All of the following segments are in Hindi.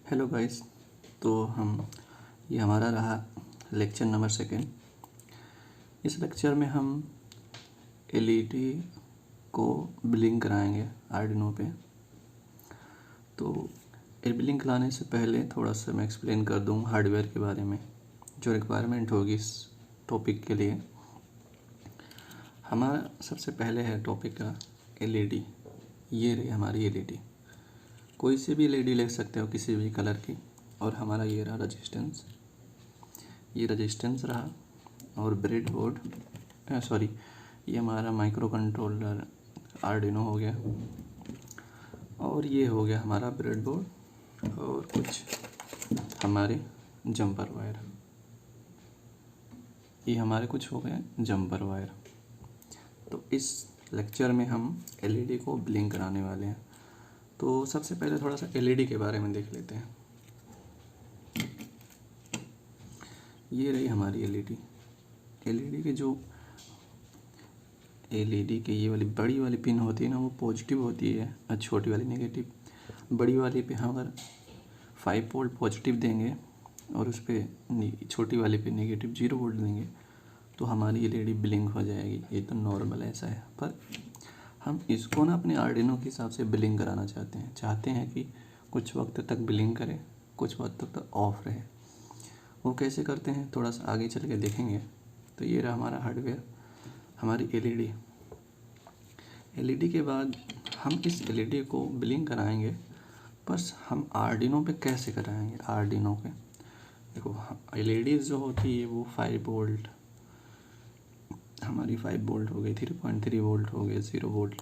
Hello guys. तो ये हमारा रहा लेक्चर नंबर 2। इस लेक्चर में हम एलईडी को ब्लिंक कराएंगे आर्डिनो पे। तो ब्लिंक लाने से पहले थोड़ा सा मैं एक्सप्लेन कर दूँ हार्डवेयर के बारे में, जो रिक्वायरमेंट होगी इस टॉपिक के लिए। हमारा सबसे पहले है टॉपिक का एलईडी। ये रही हमारी एलईडी, कोई सी भी एलईडी ले सकते हो किसी भी कलर की। और हमारा ये रहा रजिस्टेंस, ये रजिस्टेंस रहा। और ब्रेड बोर्ड ये हमारा माइक्रो कंट्रोलर आर्डिनो हो गया। और ये हो गया हमारा ब्रेड बोर्ड और कुछ हमारे जंपर वायर। ये हमारे कुछ हो गए जंपर वायर। तो इस लेक्चर में हम एलईडी को ब्लिंक कराने वाले हैं। तो सबसे पहले थोड़ा सा एलईडी के बारे में देख लेते हैं। ये रही हमारी एलईडी। एलईडी के जो एलईडी के ये वाली बड़ी वाली पिन होती है ना, वो पॉजिटिव होती है और छोटी वाली नेगेटिव। बड़ी वाली पे हम अगर 5 वोल्ट पॉजिटिव देंगे और उस पर छोटी वाली पे नेगेटिव 0 वोल्ट देंगे तो हमारी एलईडी ब्लिंक हो जाएगी। ये तो नॉर्मल ऐसा है, पर हम इसको ना अपने आर्डिनो के हिसाब से ब्लिंक कराना चाहते हैं कि कुछ वक्त तक ब्लिंक करे, कुछ वक्त तक ऑफ रहे। वो कैसे करते हैं थोड़ा सा आगे चल के देखेंगे। तो ये रहा हमारा हार्डवेयर, हमारी एलईडी। एलईडी के बाद हम इस एलईडी को ब्लिंक कराएंगे, बस हम आर्डिनो पे कैसे कराएंगे। आर्डिनो पे देखो, एलईडी जो होती है वो 5 वोल्ट, हमारी 5 वोल्ट हो गई, 3.3 वोल्ट हो गए, 0 वोल्ट।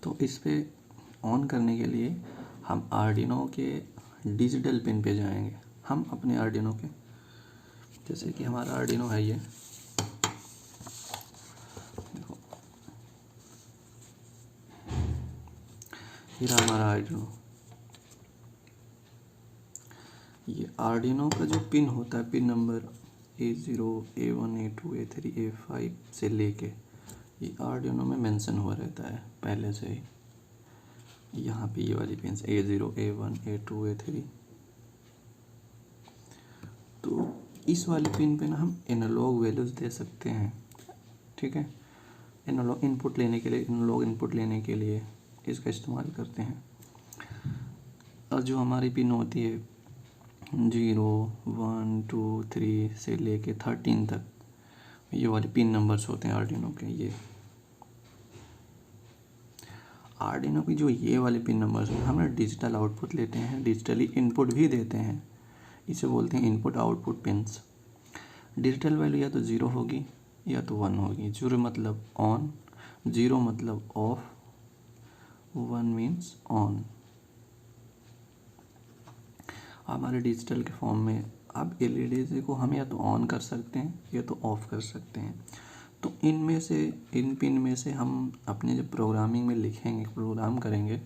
तो इस पे ऑन करने के लिए हम आर्डिनो के डिजिटल पिन पे जाएंगे। हम अपने आर्डिनो के, जैसे कि हमारा आर्डिनो है ये देखो, ये रहा हमारा आर्डिनो। ये आर्डिनो का जो पिन होता है, pin number A0, A1, A2, A3, A5 से लेके ये आर्डिनो में मेंशन हुआ रहता है पहले से ही। यहाँ पे ये वाली pin A0, A1, A2, A3। तो इस वाली पिन पे ना हम एनालॉग वैल्यूज दे सकते हैं, ठीक है। एनालॉग इनपुट लेने के लिए इसका इस्तेमाल करते हैं। और जो हमारी पिन होती है 0, 1, 2, 3 से लेके 13 तक, ये वाले पिन नंबर्स होते हैं आर्डिनो के। ये आर्डिनो की जो ये वाले पिन नंबर्स हैं, हम डिजिटल आउटपुट लेते हैं, डिजिटली इनपुट भी देते हैं। इसे बोलते हैं input output pins. Digital value या तो 0 होगी या तो 1 होगी। 0 मतलब ऑन, 0 मतलब ऑफ, 1 मीन्स ऑन। हमारे डिजिटल के फॉर्म में अब एलईडी को हम या तो ऑन कर सकते हैं या तो ऑफ कर सकते हैं। तो इनमें से, इन पिन में से हम अपने जब प्रोग्रामिंग में लिखेंगे, प्रोग्राम करेंगे,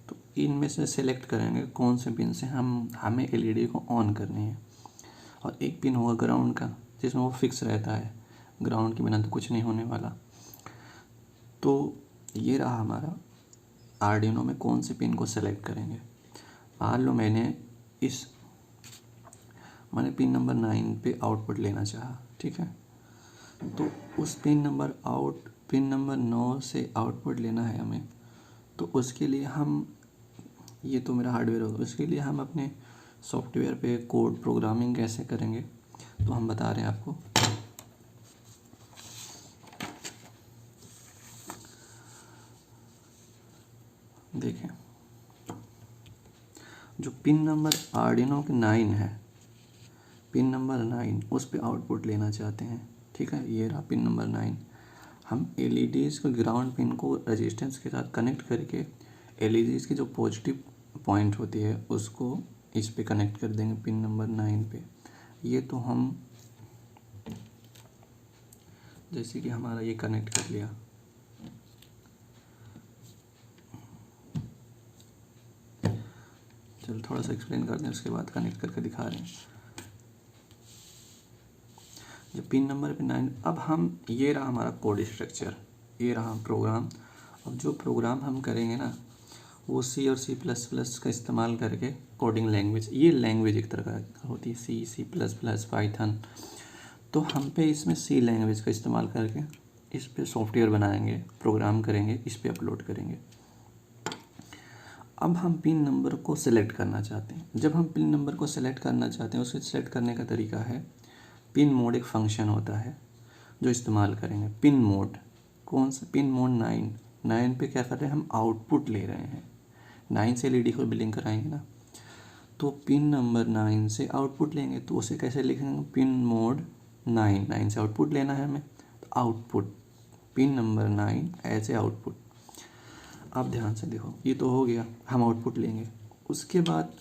तो इनमें से सेलेक्ट करेंगे कौन से पिन से हमें एलईडी को ऑन करनी है। और एक पिन होगा ग्राउंड का, जिसमें वो फिक्स रहता है, ग्राउंड के बिना तो कुछ नहीं होने वाला। तो ये रहा हमारा आर्डिनो में कौन से पिन को सेलेक्ट करेंगे। मान लो मैंने पिन नंबर 9 पे आउटपुट लेना चाहा, ठीक है। तो उस पिन नंबर 9 से आउटपुट लेना है हमें। तो उसके लिए हम, ये तो मेरा हार्डवेयर होगा, उसके लिए हम अपने सॉफ्टवेयर पे कोड प्रोग्रामिंग कैसे करेंगे तो हम बता रहे हैं आपको। देखें, जो पिन नंबर आर्डिनो के 9 है, पिन नंबर 9, उस पे आउटपुट लेना चाहते हैं, ठीक है। ये रहा पिन नंबर 9। हम एलईडीज़ को, ग्राउंड पिन को रेजिस्टेंस के साथ कनेक्ट करके एलईडीज़ की जो पॉजिटिव पॉइंट होती है उसको इस पे कनेक्ट कर देंगे, पिन नंबर 9 पे। ये तो हम, जैसे कि हमारा ये कनेक्ट कर लिया, चलो थोड़ा सा एक्सप्लेन करते हैं, उसके बाद कनेक्ट करके दिखा रहे हैं। जब पिन नंबर पे 9, अब हम, ये रहा हमारा कोड स्ट्रक्चर, ये रहा प्रोग्राम। अब जो प्रोग्राम हम करेंगे ना, वो सी और सी प्लस प्लस का इस्तेमाल करके कोडिंग लैंग्वेज, ये लैंग्वेज एक तरह का होती है, सी, सी प्लस प्लस, पाइथन। तो हम पे इसमें सी लैंग्वेज का इस्तेमाल करके इस पे सॉफ्टवेयर बनाएंगे, प्रोग्राम करेंगे, इस पे अपलोड करेंगे। अब हम पिन नंबर को सिलेक्ट करना चाहते हैं। जब हम पिन नंबर को सिलेक्ट करना चाहते हैं, उसे सिलेक्ट करने का तरीका है पिन मोड, एक फंक्शन होता है जो इस्तेमाल करेंगे। पिन मोड कौन सा? पिन मोड 9 पे क्या कर रहे हैं हम? आउटपुट ले रहे हैं। 9 से एलईडी को बिलिंग कराएंगे ना, तो पिन नंबर 9 से आउटपुट लेंगे। तो उसे कैसे लिखेंगे? पिन मोड 9 से आउटपुट लेना है हमें, तो output pin number 9 as a output. आप ध्यान से देखो, ये तो हो गया, हम आउटपुट लेंगे। उसके बाद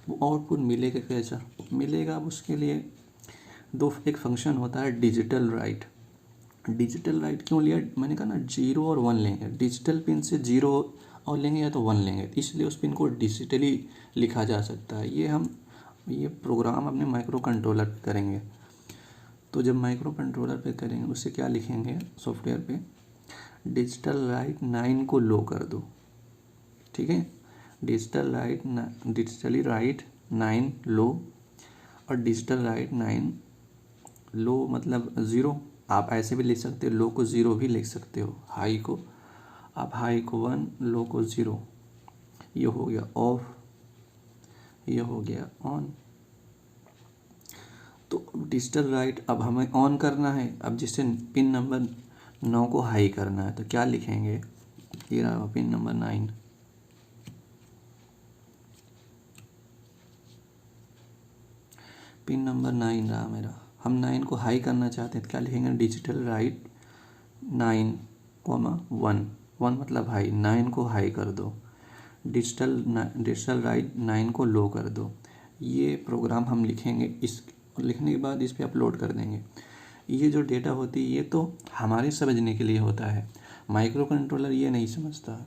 वो आउटपुट मिलेगा कैसा? मिलेगा अब उसके लिए एक फंक्शन होता है डिजिटल राइट। डिजिटल राइट क्यों लिया? मैंने कहा ना 0 और 1 लेंगे, डिजिटल पिन से 0 और लेंगे या तो 1 लेंगे, इसलिए उस पिन को डिजिटली लिखा जा सकता है। ये प्रोग्राम अपने माइक्रो कंट्रोलर पे करेंगे। तो जब माइक्रो कंट्रोलर पे करेंगे, उसे क्या लिखेंगे सॉफ्टवेयर पे? डिजिटल राइट 9 को लो कर दो, ठीक है। डिजिटली राइट 9 लो, और डिजिटल राइट 9 लो मतलब 0। आप ऐसे भी लिख सकते हो, लो को 0 भी लिख सकते हो, हाई को आप हाई को 1, लो को 0। ये हो गया ऑफ, ये हो गया ऑन। तो डिजिटल राइट अब हमें ऑन करना है। अब जिससे पिन नंबर 9 को हाई करना है, तो क्या लिखेंगे? ये रहा पिन नंबर 9, पिन नंबर 9 रहा मेरा। हम 9 को हाई करना चाहते हैं, तो क्या लिखेंगे? डिजिटल राइट 9, 1 मतलब हाई, 9 को हाई कर दो। डिजिटल राइट 9 को लो कर दो। ये प्रोग्राम हम लिखेंगे, इस लिखने के बाद इस पर अपलोड कर देंगे। ये जो डेटा होती है, ये तो हमारे समझने के लिए होता है, माइक्रो कंट्रोलर ये नहीं समझता।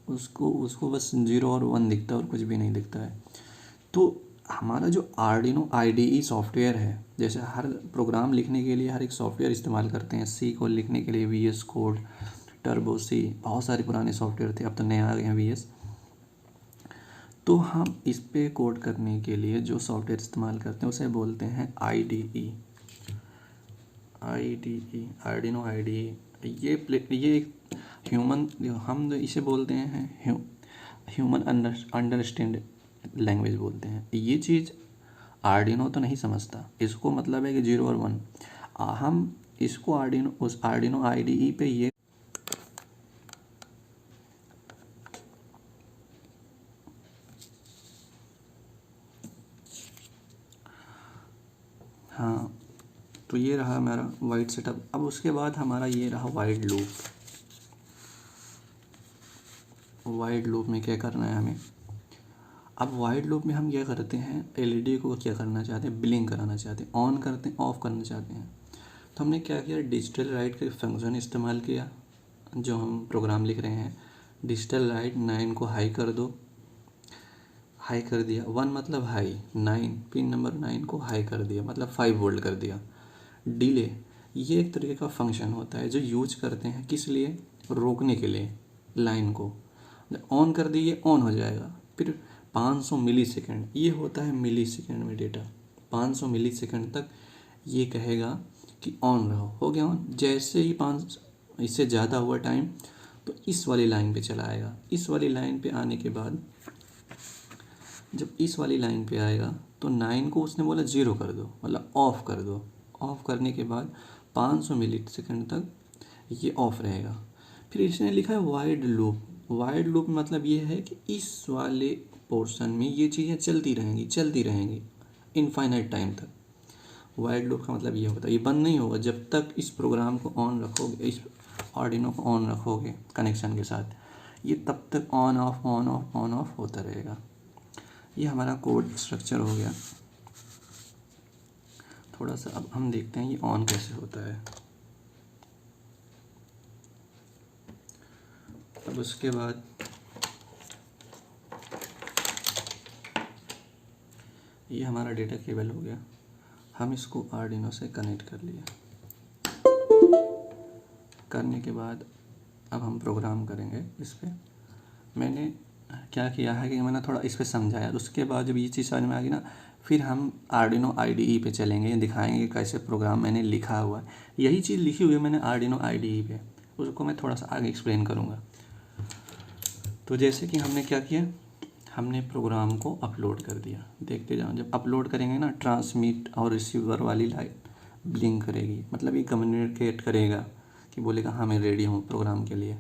उसको बस 0 और 1 दिखता है और कुछ भी नहीं दिखता है। तो हमारा जो आर्डिनो IDE सॉफ्टवेयर है, जैसे हर प्रोग्राम लिखने के लिए हर एक सॉफ्टवेयर इस्तेमाल करते हैं। सी को लिखने के लिए VS कोड, टर्बो सी, बहुत सारे पुराने सॉफ्टवेयर थे, अब तो नए आ गए हैं VS। तो हम इस पे कोड करने के लिए जो सॉफ्टवेयर इस्तेमाल करते हैं उसे बोलते हैं IDE, आर्डिनो IDE। ये एक ह्यूमन, हम इसे बोलते हैं ह्यूमन अंडरस्टैंड लैंग्वेज बोलते हैं। ये चीज़ आर्डिनो तो नहीं समझता, इसको मतलब है कि 0 और 1। हम इसको आर्डिनो IDE पे ये हाँ, तो ये रहा हमारा वाइड सेटअप। अब उसके बाद हमारा ये रहा वाइड लूप। वाइड लूप में क्या करना है हमें? अब वाइड लूप में हम क्या करते हैं, LED को क्या करना चाहते हैं? ब्लिंक कराना चाहते हैं, ऑन करते हैं, ऑफ करना चाहते हैं। तो हमने क्या किया? डिजिटल राइट का फंक्शन इस्तेमाल किया, जो हम प्रोग्राम लिख रहे हैं। डिजिटल राइट 9 को हाई कर दो, हाई कर दिया। 1 मतलब हाई, 9 पिन नंबर 9 को हाई कर दिया, मतलब 5 वोल्ट कर दिया। डिले, ये एक तरीके का फंक्शन होता है जो यूज करते हैं, किस लिए? रोकने के लिए लाइन को। ऑन कर दिए, ऑन हो जाएगा। फिर 500 मिली सेकेंड, ये होता है मिली सेकेंड में डेटा। 500 मिली सेकेंड तक ये कहेगा कि ऑन रहो, हो गया ऑन। जैसे ही 5 इससे ज़्यादा हुआ टाइम, तो इस वाली लाइन पे चला आएगा। इस वाली लाइन पे आने के बाद, जब इस वाली लाइन पे आएगा, तो 9 को उसने बोला 0 कर दो, मतलब ऑफ़ कर दो। ऑफ़ करने के बाद 500 मिली सेकेंड तक ये ऑफ़ रहेगा। फिर इसने लिखा है वाइड लूप। वाइड लूप मतलब ये है कि इस वाले पोर्शन में ये चीज़ें चलती रहेंगी इनफाइनाइट टाइम तक। वाइड लूप का मतलब ये होता है, ये बंद नहीं होगा जब तक इस प्रोग्राम को ऑन रखोगे, इस आर्डिनो को ऑन रखोगे कनेक्शन के साथ, ये तब तक ऑन ऑफ होता रहेगा। ये हमारा कोड स्ट्रक्चर हो गया। थोड़ा सा अब हम देखते हैं ये ऑन कैसे होता है। अब उसके बाद ये हमारा डेटा केबल हो गया, हम इसको आर्डिनो से कनेक्ट कर लिया। करने के बाद अब हम प्रोग्राम करेंगे इस पर। मैंने क्या किया है कि मैंने थोड़ा इस पे समझाया, उसके बाद जब ये चीज़ समझ में आ गई ना, फिर हम आर्डिनो IDE पे चलेंगे, दिखाएंगे कैसे प्रोग्राम मैंने लिखा हुआ है। यही चीज़ लिखी हुई है मैंने आर्डिनो IDE पे, उसको मैं थोड़ा सा आगे एक्सप्लेन करूँगा। तो जैसे कि हमने क्या किया, हमने प्रोग्राम को अपलोड कर दिया। देखते जाओ, जब अपलोड करेंगे ना, ट्रांसमिट और रिसीवर वाली लाइट ब्लिंक करेगी, मतलब ये कम्युनिकेट करेगा कि बोलेगा हाँ मैं रेडी हूँ प्रोग्राम के लिए।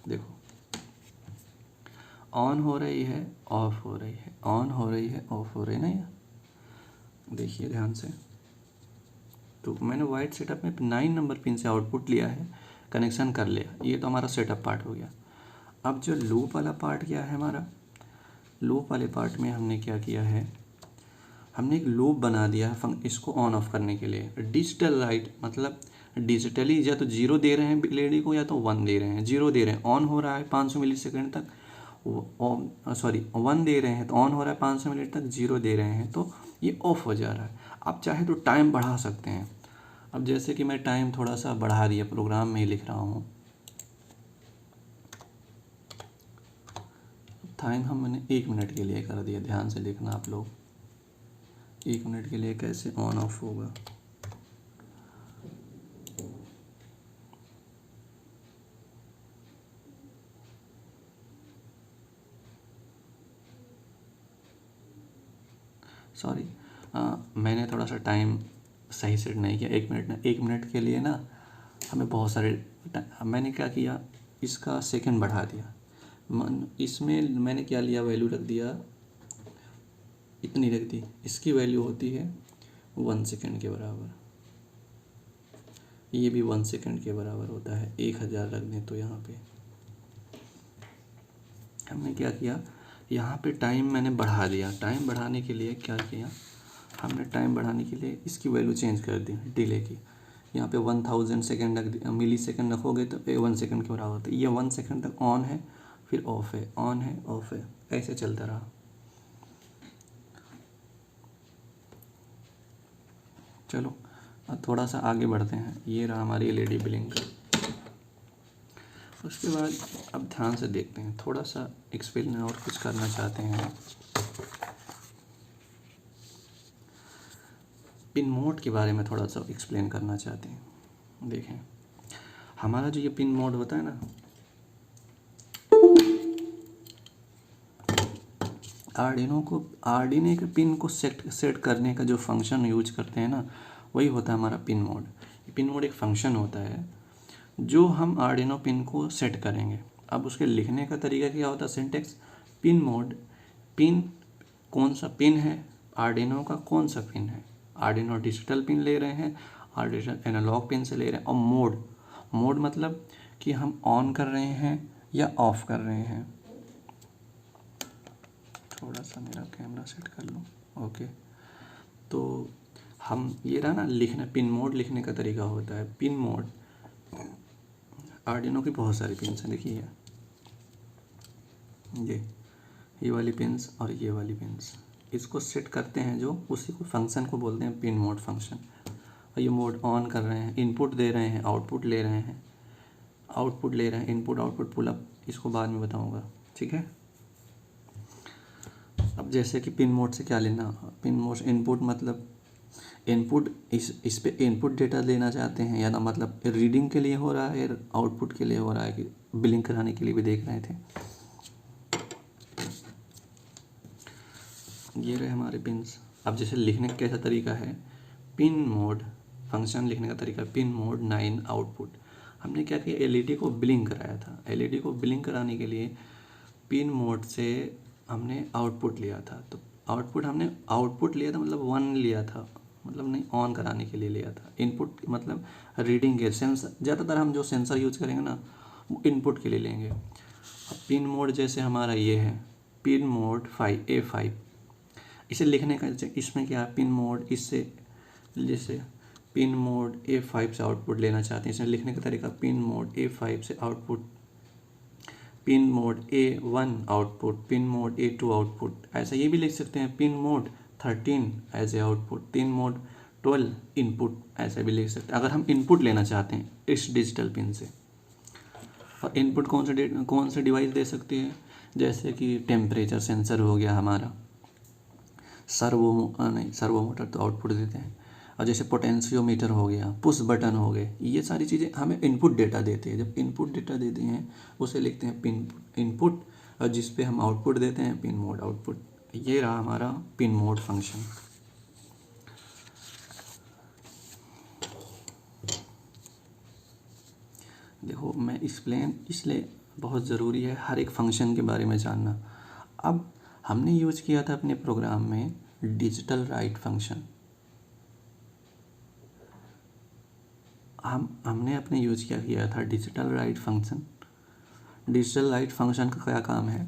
देखो ऑन हो रही है, ऑफ हो रही है, ऑन हो रही है, ऑफ हो रही है ना, ये देखिए ध्यान से। तो मैंने वाइट सेटअप में 9 नंबर पिन से आउटपुट लिया है, कनेक्शन कर लिया, ये तो हमारा सेटअप पार्ट हो गया। अब जो लूप वाला पार्ट क्या है हमारा, लूप वाले पार्ट में हमने क्या किया है, हमने एक लूप बना दिया है इसको ऑन ऑफ करने के लिए। डिजिटल लाइट मतलब डिजिटली या तो 0 दे रहे हैं LED को, या तो 1 दे रहे हैं। 0 दे रहे हैं, ऑन हो रहा है 500 मिली सेकेंड तक, 1 दे रहे हैं तो ऑन हो रहा है 500 मिनट तक, 0 दे रहे हैं तो ये ऑफ हो जा रहा है। आप चाहे तो टाइम बढ़ा सकते हैं। अब जैसे कि मैं टाइम थोड़ा सा बढ़ा दिया, प्रोग्राम में ही लिख रहा हूँ, टाइम मैंने 1 मिनट के लिए कर दिया। ध्यान से देखना आप लोग, 1 मिनट के लिए कैसे ऑन ऑफ होगा। सॉरी, मैंने थोड़ा सा टाइम सही सेट नहीं किया। 1 मिनट ना, 1 मिनट के लिए ना हमें बहुत सारे मैंने क्या किया, इसका सेकंड बढ़ा दिया। इसमें मैंने क्या लिया, वैल्यू रख दिया, इतनी रख दी। इसकी वैल्यू होती है 1 सेकंड के बराबर, ये भी 1 सेकंड के बराबर होता है। 1000 रख दें तो यहाँ पे हमने क्या किया, यहाँ पे टाइम मैंने बढ़ा दिया। टाइम बढ़ाने के लिए क्या किया, हमने टाइम बढ़ाने के लिए इसकी वैल्यू चेंज कर दी, डिले की। यहाँ पे 1000 सेकेंड रख मिली सेकेंड रखोगे तो 1 सेकंड के बराबर होता है। ये 1 सेकंड तक ऑन है, फिर ऑफ है, ऑन है, ऑफ है, ऐसे चलता रहा। चलो अब थोड़ा सा आगे बढ़ते हैं। ये रहा हमारी LED ब्लिंकर। उसके बाद अब ध्यान से देखते हैं, थोड़ा सा एक्सप्लेन और कुछ करना चाहते हैं। पिन मोड के बारे में थोड़ा सा एक्सप्लेन करना चाहते हैं। देखें, हमारा जो ये पिन मोड होता है ना, आर्डिनो के पिन को सेट करने का जो फंक्शन यूज करते हैं ना, वही होता है हमारा पिन मोड। पिन मोड एक फंक्शन होता है जो हम आर्डिनो पिन को सेट करेंगे। अब उसके लिखने का तरीका क्या होता है, सिंटेक्स, पिन मोड, पिन कौन सा पिन है, आर्डिनो का कौन सा पिन है, आर्डिनो डिजिटल पिन ले रहे हैं, आर्डिनो एनालॉग पिन से ले रहे हैं, और मोड मतलब कि हम ऑन कर रहे हैं या ऑफ कर रहे हैं। थोड़ा सा मेरा कैमरा सेट कर लूँ, ओके। तो हम ये रहा ना लिखना, पिन मोड लिखने का तरीका होता है। पिन मोड, आर्डिनो की बहुत सारी पिन्स हैं, देखिए ये वाली पिन्स और ये वाली पिन्स, इसको सेट करते हैं जो उसी को फंक्शन को बोलते हैं पिन मोड फंक्शन। और ये मोड ऑन कर रहे हैं, इनपुट दे रहे हैं, आउटपुट ले रहे हैं, आउटपुट ले रहे हैं, इनपुट आउटपुट पुल अप, इसको बाद में बताऊंगा, ठीक है। अब जैसे कि पिन मोड से क्या लेना, पिन मोड इनपुट मतलब इनपुट, इस पे इनपुट डेटा लेना चाहते हैं, या ना मतलब रीडिंग के लिए हो रहा है, आउटपुट के लिए हो रहा है, कि बिलिंग कराने के लिए भी देख रहे थे। ये रहे हमारे पिन्स। अब जैसे लिखने का कैसा तरीका है, पिन मोड फंक्शन लिखने का तरीका, पिन मोड 9 आउटपुट। हमने क्या किया, LED को ब्लिंक कराया था। LED को ब्लिंक कराने के लिए पिन मोड से हमने आउटपुट लिया था। तो आउटपुट लिया था मतलब 1 लिया था, मतलब नहीं, ऑन कराने के लिए लिया था। इनपुट मतलब रीडिंग के सेंसर, ज़्यादातर हम जो सेंसर यूज करेंगे ना वो इनपुट के लिए लेंगे। अब पिन मोड जैसे हमारा ये है, पिन मोड 5A5, इसे लिखने का, इसमें क्या है, पिन मोड, इससे जैसे पिन मोड A5 से आउटपुट लेना चाहते हैं, इसमें लिखने का तरीका, पिन मोड A5 से output, pin mode A1 output, pin mode A2 output. ऐसा ये भी लिख सकते हैं, pin mode 13 as a output, pin mode 12 input ऐसे भी लिख सकते हैं अगर हम इनपुट लेना चाहते हैं इस डिजिटल पिन से। और इनपुट कौन से डिवाइस दे सकती है, जैसे कि टेम्परेचर सेंसर हो गया हमारा, सर्वो मोटर तो आउटपुट देते हैं, और जैसे पोटेंशियोमीटर हो गया, पुश बटन हो गए, ये सारी चीज़ें हमें इनपुट डेटा देते हैं। जब इनपुट डेटा देते हैं उसे लिखते हैं पिन इनपुट, और जिस पे हम आउटपुट देते हैं पिन मोड आउटपुट। ये रहा हमारा पिन मोड फंक्शन। देखो मैं एक्सप्लेन इसलिए बहुत ज़रूरी है हर एक फंक्शन के बारे में जानना। अब हमने यूज किया था अपने प्रोग्राम में डिजिटल राइट फंक्शन। हमने अपने यूज किया था digital right function. Digital right function का क्या काम है,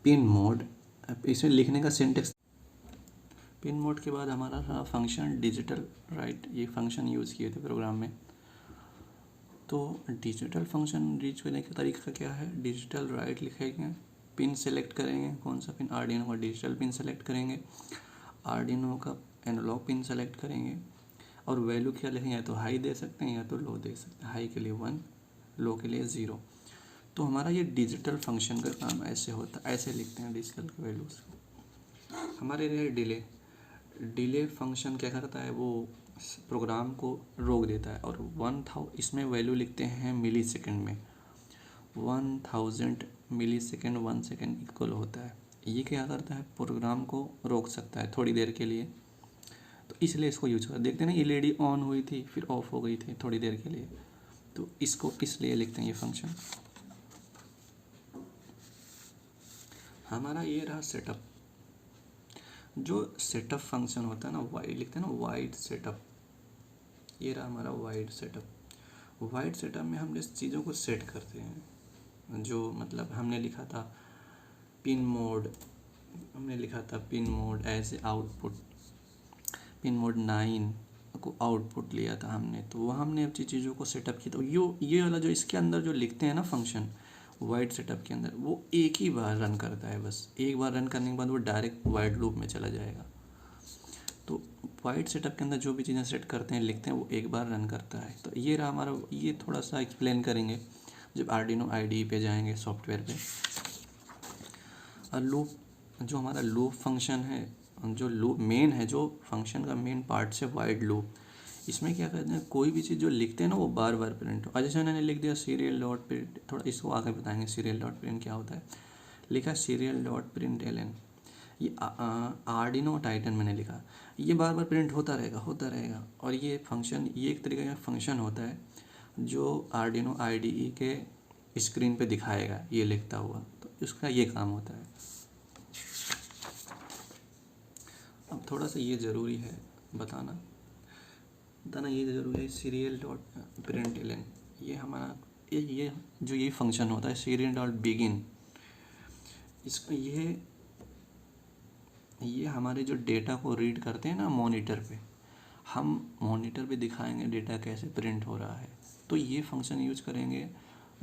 पिन मोड, इसे लिखने का सिंटेक्स, पिन मोड के बाद हमारा था फंक्शन डिजिटल राइट, ये फंक्शन यूज़ किए थे प्रोग्राम में। तो डिजिटल फंक्शन रीच करने का तरीका क्या है, डिजिटल राइट लिखेंगे, पिन सेलेक्ट करेंगे, कौन सा पिन, आर्डिनो का डिजिटल पिन सेलेक्ट करेंगे, आर्डिनो का एनालॉग पिन सेलेक्ट करेंगे, और वैल्यू क्या लिखेंगे, या तो हाई दे सकते हैं या तो लो दे सकते हैं, हाई के लिए 1, लो के लिए 0। तो हमारा ये डिजिटल फंक्शन का काम ऐसे होता है, ऐसे लिखते हैं डिजिटल की वैल्यूज़ को। हमारे लिए डिले फंक्शन क्या करता है, वो प्रोग्राम को रोक देता है, और 1000 इसमें वैल्यू लिखते हैं मिली सेकेंड में, 1000 मिली सेकेंड 1 सेकेंड इक्वल होता है। ये क्या करता है, प्रोग्राम को रोक सकता है थोड़ी देर के लिए, तो इसलिए इसको यूज करते। देखते हैं ना, एलईडी ऑन हुई थी फिर ऑफ हो गई थी थोड़ी देर के लिए, तो इसको इसलिए लिखते हैं ये फंक्शन। हमारा ये रहा सेटअप। जो सेटअप फंक्शन होता है ना, वाइड लिखते हैं ना, वाइड सेटअप, ये रहा हमारा वाइड सेटअप। वाइड सेटअप में हम जिस चीज़ों को सेट करते हैं, जो मतलब हमने लिखा था पिन मोड, हमने लिखा था pin mode as output, pin mode 9 को आउटपुट लिया था हमने, तो वह हमने अपनी चीज़ों को सेटअप किया। तो ये वाला जो इसके अंदर जो लिखते हैं ना फंक्शन वाइड सेटअप के अंदर, वो एक ही बार रन करता है, बस एक बार रन करने के बाद वो डायरेक्ट वाइड लूप में चला जाएगा। तो वाइड सेटअप के अंदर जो भी चीज़ें सेट करते हैं लिखते हैं, वो एक बार रन करता है। तो ये रहा हमारा, ये थोड़ा सा एक्सप्लेन करेंगे जब आर्डिनो IDE पे जाएंगे सॉफ्टवेयर पे। और लूप, जो हमारा लूप फंक्शन है, जो लूप मेन है, जो फंक्शन का मेन पार्ट है वाइड लूप, इसमें क्या करते हैं, कोई भी चीज़ जो लिखते हैं ना वो बार बार प्रिंट हो। जैसे मैंने लिख दिया सीरियल डॉट प्रिंट, थोड़ा इसको आगे बताएंगे सीरियल डॉट प्रिंट क्या होता है। लिखा सीरियल डॉट प्रिंट LN, ये आर्डिनो टाइटन मैंने लिखा, ये बार बार प्रिंट होता रहेगा। और ये फंक्शन, ये एक तरीके का फंक्शन होता है जो आर्डिनो IDE के स्क्रीन पे दिखाएगा ये लिखता हुआ, तो इसका ये काम होता है। अब थोड़ा सा ये ज़रूरी है बताना ये ज़रूरी है, सीरियल डॉट प्रिंट LN, ये हमारा ये जो ये फंक्शन होता है सीरियल डॉट बिगिन, इसका ये हमारे जो डेटा को रीड करते हैं ना मॉनिटर पे, हम मॉनिटर पे दिखाएंगे डेटा कैसे प्रिंट हो रहा है, तो ये फंक्शन यूज करेंगे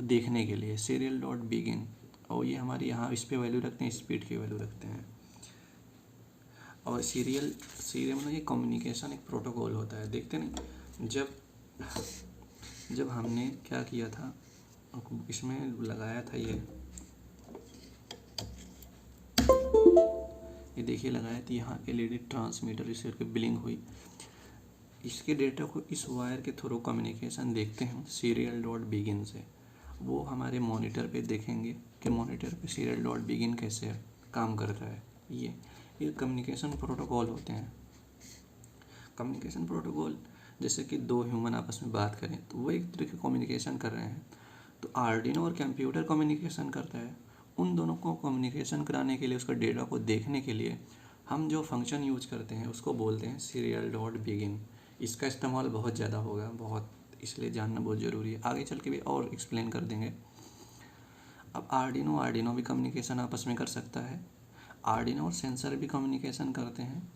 देखने के लिए, सीरियल डॉट बिगिन। और ये हमारी यहाँ इस पे वैल्यू रखते हैं, स्पीड की वैल्यू रखते हैं। और सीरियल मतलब ये कम्युनिकेशन एक प्रोटोकॉल होता है। देखते नहीं, जब हमने क्या किया था, इसमें लगाया था ये देखिए लगाया थी यहाँ LED ट्रांसमीटर, इस करके बिलिंग हुई, इसके डेटा को इस वायर के थ्रू कम्युनिकेशन देखते हैं सीरियल डॉट बिगिन से। वो हमारे मॉनिटर पे देखेंगे कि मॉनिटर पे सीरियल डॉट बिगिन कैसे काम करता है। ये कम्युनिकेशन प्रोटोकॉल होते हैं। कम्युनिकेशन प्रोटोकॉल जैसे कि दो ह्यूमन आपस में बात करें तो वो एक तरह के कम्युनिकेशन कर रहे हैं, तो आर्डिनो और कंप्यूटर कम्युनिकेशन करता है। उन दोनों को कम्युनिकेशन कराने के लिए, उसका डेटा को देखने के लिए हम जो फंक्शन यूज करते हैं उसको बोलते हैं सीरियल डॉट बिगिन। इसका इस्तेमाल बहुत ज़्यादा होगा, बहुत, इसलिए जानना बहुत ज़रूरी है। आगे चल के भी और एक्सप्लेन कर देंगे। अब आर्डिनो भी कम्युनिकेशन आपस में कर सकता है, आर्डिनो और सेंसर भी कम्युनिकेशन करते हैं,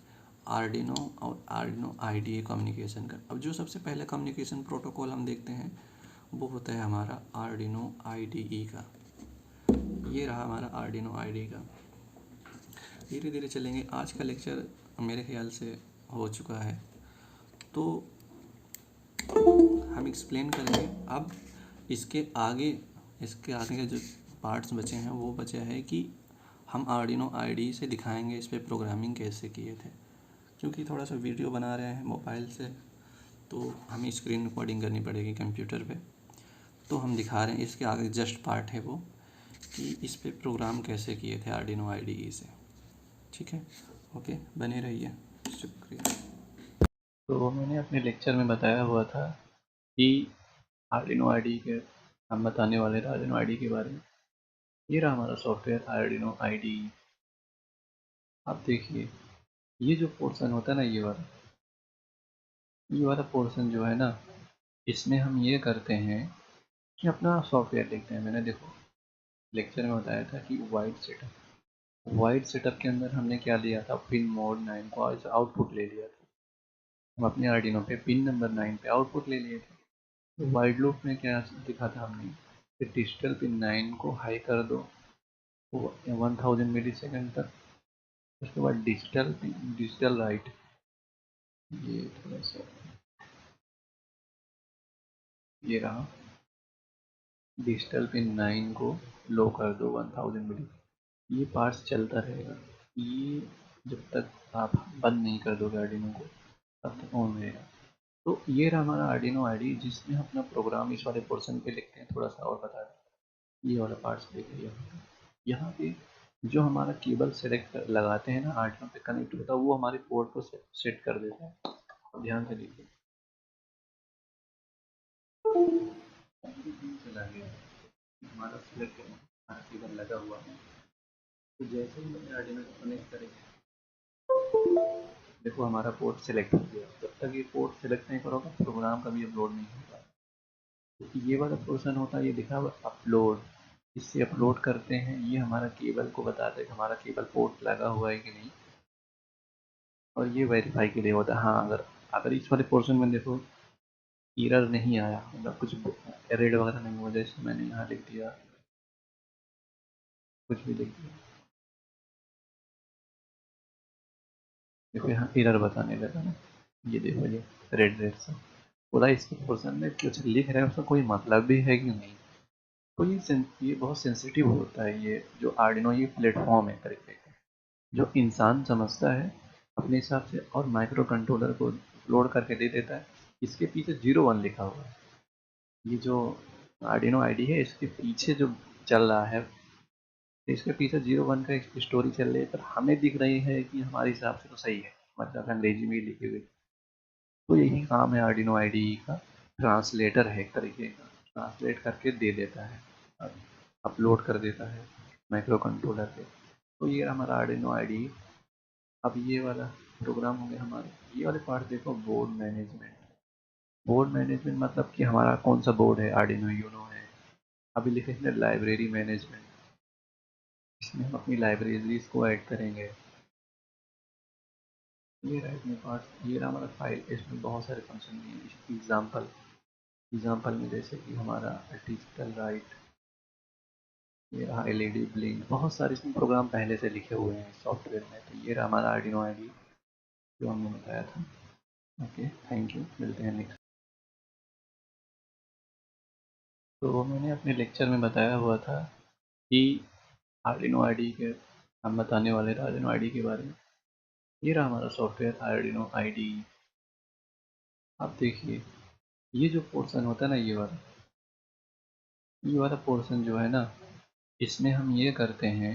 आर्डिनो और आर्डिनो IDE कम्युनिकेशन कर। अब जो सबसे पहले कम्युनिकेशन प्रोटोकॉल हम देखते हैं वो होता है हमारा आर्डिनो IDE का। ये रहा हमारा आर्डिनो IDE का। धीरे धीरे चलेंगे। आज का लेक्चर मेरे ख्याल से हो चुका है, तो हम एक्सप्लेन करेंगे। अब इसके आगे के जो पार्ट्स बचे हैं वो बचे है कि हम आर्डिनो आईडी से दिखाएंगे इस पे प्रोग्रामिंग कैसे किए थे। क्योंकि थोड़ा सा वीडियो बना रहे हैं मोबाइल से, तो हमें स्क्रीन रिकॉर्डिंग करनी पड़ेगी कंप्यूटर पे। तो हम दिखा रहे हैं, इसके आगे जस्ट पार्ट है वो, कि इस पे प्रोग्राम कैसे किए थे आर्डिनो आईडी से। ठीक है, ओके, बने रहिए, शुक्रिया। तो मैंने अपने लेक्चर में बताया हुआ था कि आर्डिनो आईडी के हम बताने वाले थे आर्डिनो आईडी के बारे में। ये रहा हमारा सॉफ्टवेयर आर्डिनो आईडी। आप देखिए, ये जो पोर्शन होता है ना, ये वाला पोर्शन जो है ना, इसमें हम ये करते हैं कि अपना सॉफ्टवेयर लिखते हैं। मैंने देखो लेक्चर में बताया था कि वाइड सेटअप के अंदर हमने क्या लिया था, पिन मोड 9 को आउटपुट ले लिया था। हम अपने आर्डिनो पे पिन नंबर 9 पे आउटपुट ले लिए थे। तो वाइड लूप में क्या दिखा था हमने कि डिजिटल पिन 9 को हाई कर दो 1000 मिली सेकेंड तक। उसके बाद डिजिटल राइट, ये थोड़ा सा ये रहा, डिजिटल पिन 9 को लो कर दो 1000 मिली। ये पार्ट्स चलता रहेगा, ये जब तक आप बंद नहीं कर दोगे आर्डिनो को तब तक ऑन रहेगा। तो ये रहा हमारा आर्डिनो आईडी, जिसमें अपना प्रोग्राम इस वाले पोर्शन पे लिखते हैं। थोड़ा सा और बता दें, ये वाला पार्ट्स देखिए, यहाँ पे जो हमारा केबल सेलेक्ट लगाते हैं ना, आर्डिनो पे कनेक्ट होता है, वो हमारे पोर्ट को सेट कर देता है। ध्यान से देखिए, चला गया हमारा सिलेक्ट, हमारा केबल लगा हुआ है। तो जैसे ही मैंने आर्डिनो को कनेक्ट करेंगे, देखो हमारा पोर्ट सेलेक्ट हो गया। जब तक ये पोर्ट सेलेक्ट नहीं करोगे प्रोग्राम कभी अपलोड नहीं होगा। तो ये वाला पोर्शन होता है, ये दिखा हुआ अपलोड, इससे अपलोड करते हैं। ये हमारा केबल को बताता है कि हमारा केबल पोर्ट लगा हुआ है कि नहीं, और ये वेरीफाई के लिए होता है। हाँ, अगर अगर इस वाले पोर्शन में देखो एरर नहीं आया, मतलब कुछ रेड वगैरह नहीं हुआ, जैसे मैंने यहाँ लिख दिया, कुछ भी लिख दिया, देखो यहाँ एरर बताने लगा ना, ये देखो ये रेड रेड सा पूरा। इसके पोर्शन में कुछ लिख रहे हैं, उसका कोई मतलब भी है कि नहीं। तो ये बहुत सेंसिटिव होता है। ये जो आर्डिनो, ये प्लेटफॉर्म है तरीके का, जो इंसान समझता है अपने हिसाब से और माइक्रो कंट्रोलर को लोड करके दे देता है। इसके पीछे 01 लिखा हुआ है। ये जो आर्डिनो आईडी है, इसके पीछे जो चल रहा है, इसके पीछे 01 का एक स्टोरी चल रही है, पर हमें दिख रही है कि हमारे हिसाब से तो सही है, मतलब अंग्रेजी में ही लिखी हुई। तो यही काम है आर्डिनो आईडी का, ट्रांसलेटर है एक तरीके का, ट्रांसलेट करके दे देता है, अपलोड कर देता है माइक्रो कंट्रोलर पे। तो ये हमारा आर्डिनो आईडी। अब ये वाला प्रोग्राम हो गया हमारे। ये वाले पार्ट देखो, बोर्ड मैनेजमेंट। बोर्ड मैनेजमेंट मतलब कि हमारा कौन सा बोर्ड है, आर्डिनो यूनो है। अभी लिखे हैं लाइब्रेरी मैनेजमेंट, इसमें हम अपनी लाइब्रेरीज को ऐड करेंगे। ये रहा इसमें पार्ट, ये रहा हमारा फाइल, इसमें बहुत सारे फंक्शन हैं। एग्जाम्पल में जैसे कि हमारा डिजिटल राइट, ये रहा एलईडी ब्लिंक, बहुत सारे इसमें प्रोग्राम पहले से लिखे हुए हैं सॉफ्टवेयर में। तो ये रहा हमारा आर्डिनो आईडी जो हमने बताया था। ओके, थैंक यू, मिलते हैं नेक्स्ट। तो मैंने अपने लेक्चर में बताया हुआ था कि आर्डिनो आईडी के हम बताने वाले थे आर्डिनो आईडी के बारे में। ये रहा हमारा सॉफ्टवेयर आर्डिनो आईडी। आप देखिए, ये जो पोर्शन होता है ना, ये वाला पोर्शन जो है ना, इसमें हम ये करते हैं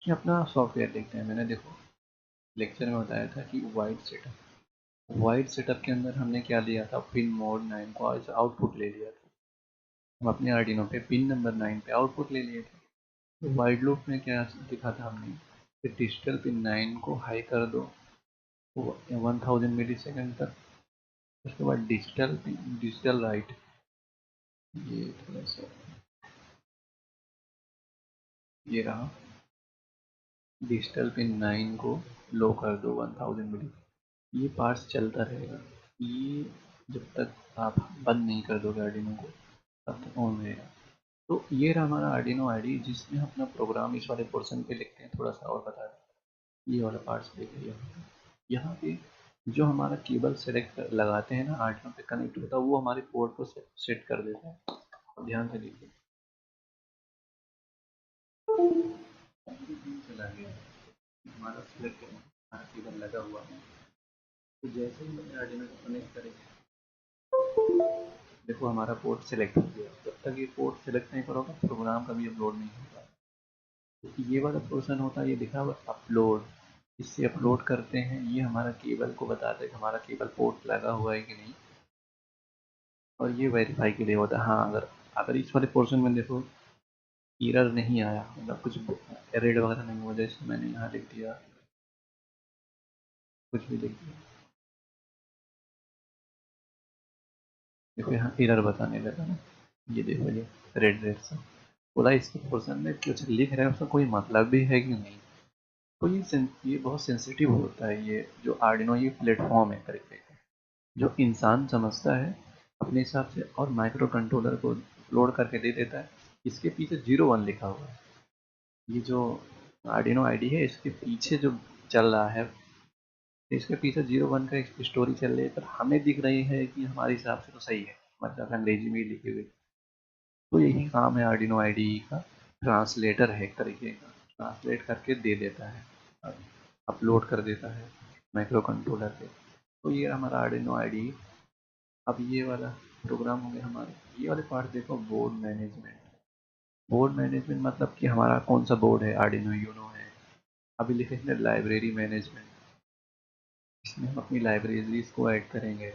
कि अपना सॉफ्टवेयर लिखते हैं। मैंने देखो लेक्चर में बताया था कि वाइड सेटअप के अंदर हमने क्या लिया था, पिन मोड 9 को आउटपुट ले लिया था। हम अपने आर्डिनो पे पिन नंबर 9 पे आउटपुट ले लिए थे। तो वाइड लूप में क्या दिखा था हमने कि डिजिटल पिन 9 को हाई कर दो 1000 मिली सेकेंड तक। उसके बाद डिजिटल राइट, ये थोड़ा सा ये रहा, डिजिटल पिन 9 को लो कर दो 1000 मिली। ये पार्ट्स चलता रहेगा, ये जब तक आप बंद नहीं कर दोगे आर्डिनो को तब तक ऑन रहेगा। तो ये रहा हमारा आर्डिनो आईडी, जिसमें अपना प्रोग्राम इस वाले पोर्शन पे लिखते हैं। थोड़ा सा और बता दें, ये वाला पार्ट्स देखिए, यहाँ पे जो हमारा केबल सेलेक्ट लगाते हैं ना आर्डिनो पे कनेक्ट होता है, वो हमारे पोर्ट को सेट कर देता है। अब ध्यान से देखिए, चला गया हमारा सिलेक्ट हमारा केबल लगा हुआ है। तो जैसे ही मैंने आर्डिनो को कनेक्ट करेंगे, देखो हमारा पोर्ट सेलेक्ट हो गया। जब तक ये पोर्ट सेलेक्ट नहीं करोगे प्रोग्राम कभी अपलोड नहीं होगा। तो ये वाला पोर्शन होता है, ये दिखा हुआ अपलोड, इससे अपलोड करते हैं। ये हमारा केबल को बताता है कि हमारा केबल पोर्ट लगा हुआ है कि नहीं, और ये वेरीफाई के लिए होता है। हाँ, अगर अगर इस वाले पोर्शन में देखो एरर नहीं आया, मतलब कुछ एरर वगैरह नहीं हुआ, जैसे मैंने यहाँ लिख दिया, कुछ भी लिख दिया, देखो यहाँ एरर बताने लगा ना, ये देखो ये रेड रेड सा बोला। इसके पोर्शन में कुछ लिख रहे हैं, उसका कोई मतलब भी है कि नहीं। तो ये बहुत सेंसिटिव होता है। ये जो आर्डिनो ये प्लेटफॉर्म है तरीके का, जो इंसान समझता है अपने हिसाब से और माइक्रो कंट्रोलर को लोड करके दे देता है। इसके पीछे 01 लिखा हुआ है। ये जो आर्डिनो आईडी है, इसके पीछे जो चल रहा है, इसके पीछे 01 का एक स्टोरी चल रही है, पर हमें दिख रही है कि हमारे हिसाब से तो सही है, मतलब अंग्रेजी में ही लिखी हुई। तो यही काम है आर्डिनो आईडी का, ट्रांसलेटर है एक तरीके का, ट्रांसलेट करके दे देता है, अपलोड कर देता है माइक्रो कंट्रोलर पे। तो ये हमारा आर्डिनो आईडी। अब ये वाला प्रोग्राम हो गया हमारे। ये वाले पार्ट देखो, बोर्ड मैनेजमेंट। बोर्ड मैनेजमेंट मतलब कि हमारा कौन सा बोर्ड है, आर्डिनो यूनो है। अभी लिखे हैं लाइब्रेरी मैनेजमेंट, इसमें हम अपनी लाइब्रेरीज को ऐड करेंगे।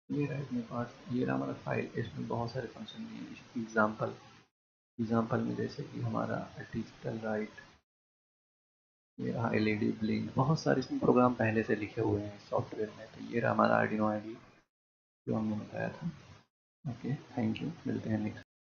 ये रहा इसमें पार्ट, ये रहा हमारा फाइल। इसमें बहुत सारे फंक्शन दिए हैं। एग्जाम्पल में जैसे कि हमारा डिजिटल राइट, ये रहा एलईडी ब्लिंक, बहुत सारे इसमें प्रोग्राम पहले से लिखे हुए हैं सॉफ्टवेयर में। तो ये रहा हमारा आर्डिनो आईडी जो हमने बताया था। ओके, थैंक यू, मिलते हैं नेक्स्ट।